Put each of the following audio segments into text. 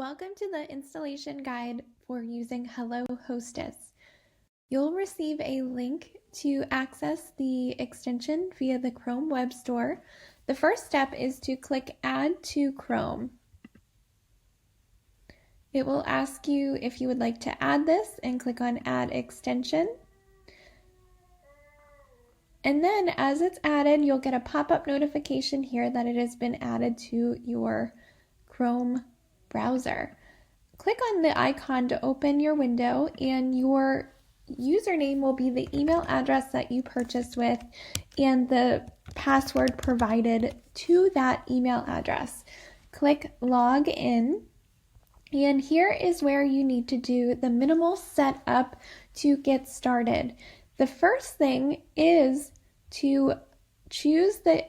Welcome to the installation guide for using HelloHostess. You'll receive a link to access the extension via the Chrome Web Store. The first step is to click Add to Chrome. It will ask you if you would like to add this and click on Add Extension. And then as it's added, you'll get a pop-up notification here that it has been added to your Chrome browser. Click on the icon to open your window, and your username will be the email address that you purchased with and the password provided to that email address. Click Log In, and here is where you need to do the minimal setup to get started. The first thing is to choose the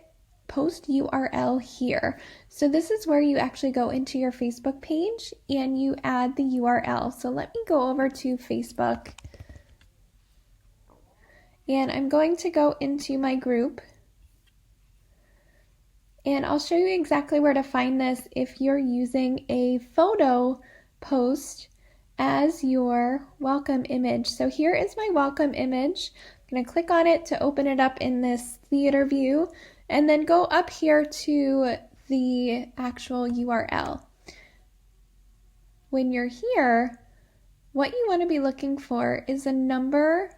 post URL here. So this is where you actually go into your Facebook page and you add the URL. So let me go over to Facebook, and I'm going to go into my group, and I'll show you exactly where to find this if you're using a photo post as your welcome image. So here is my welcome image. I'm going to click on it to open it up in this theater view, and then go up here to the actual URL. When you're here, what you want to be looking for is a number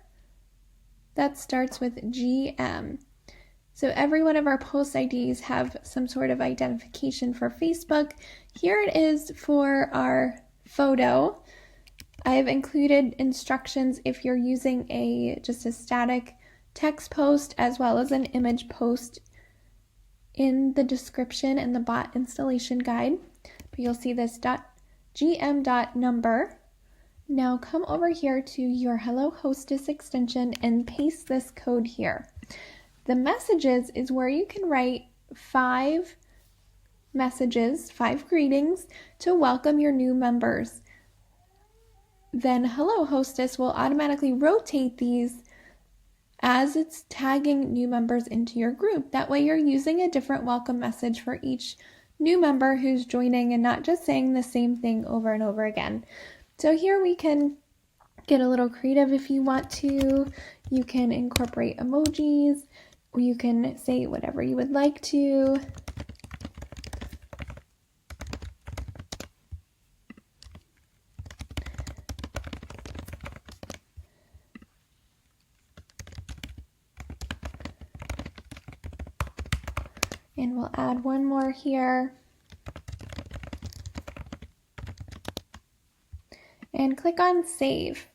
that starts with GM. So every one of our post IDs have some sort of identification for Facebook. Here it is for our photo. I have included instructions if you're using just a static text post as well as an image post in the description and the bot installation guide. But you'll see this .gm.number. Now come over here to your HelloHostess extension and paste this code here. The messages is where you can write 5 messages, 5 greetings to welcome your new members. Then HelloHostess will automatically rotate these as it's tagging new members into your group. That way you're using a different welcome message for each new member who's joining and not just saying the same thing over and over again. So here we can get a little creative if you want to. You can incorporate emojis, or you can say whatever you would like to. And we'll add one more here. And click on Save.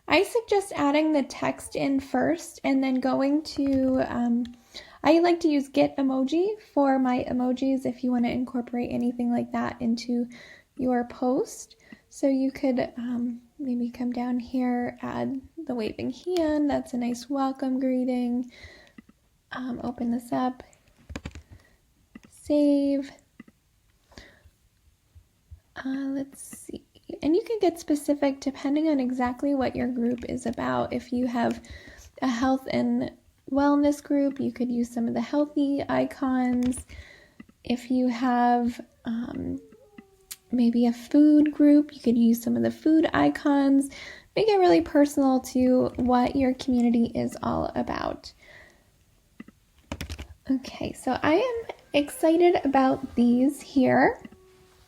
I suggest adding the text in first and then going to, I like to use Get Emoji for my emojis if you want to incorporate anything like that into your post. So you could maybe come down here, add the waving hand. That's a nice welcome greeting. Open this up. Save. Let's see. And you can get specific depending on exactly what your group is about. If you have a health and wellness group, you could use some of the healthy icons. If you have maybe a food group, you could use some of the food icons. Make it really personal to what your community is all about. Okay, so I am excited about these here.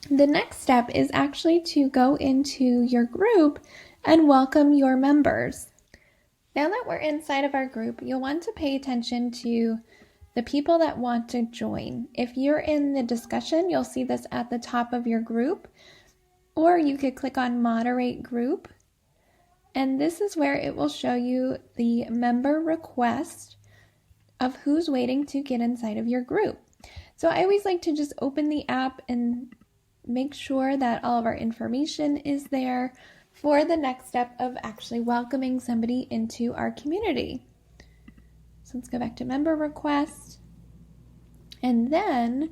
The next step is actually to go into your group and welcome your members. Now that we're inside of our group, you'll want to pay attention to the people that want to join. If you're in the discussion, you'll see this at the top of your group, or you could click on Moderate Group, and this is where it will show you the member request of who's waiting to get inside of your group. So I always like to just open the app and make sure that all of our information is there for the next step of actually welcoming somebody into our community. So let's go back to member request. And then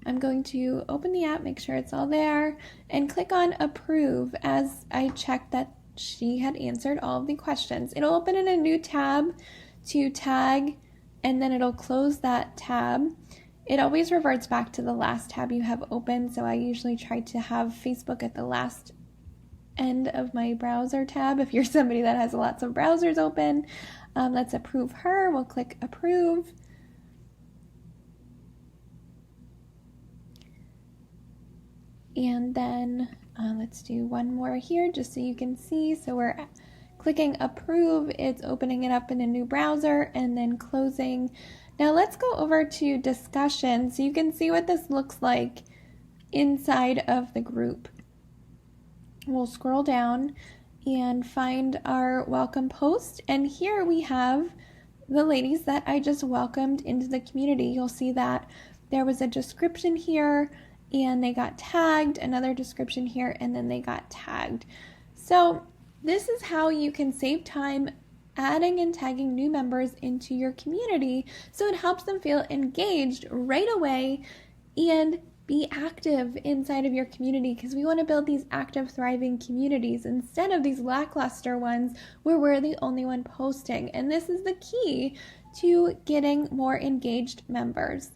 I'm going to open the app, make sure it's all there, and click on approve as I check that she had answered all of the questions. It'll open in a new tab to tag, and then it'll close that tab. It always reverts back to the last tab you have open, so I usually try to have Facebook at the last end of my browser tab. If you're somebody that has lots of browsers open, let's approve her. We'll click approve. And then let's do one more here just so you can see. So we're clicking approve, it's opening it up in a new browser and then closing. Now let's go over to discussion so you can see what this looks like inside of the group. We'll scroll down and find our welcome post, and here we have the ladies that I just welcomed into the community. You'll see that there was a description here and they got tagged, another description here, and then they got tagged. So this is how you can save time adding and tagging new members into your community so it helps them feel engaged right away and be active inside of your community, because we want to build these active, thriving communities instead of these lackluster ones where we're the only one posting. And this is the key to getting more engaged members.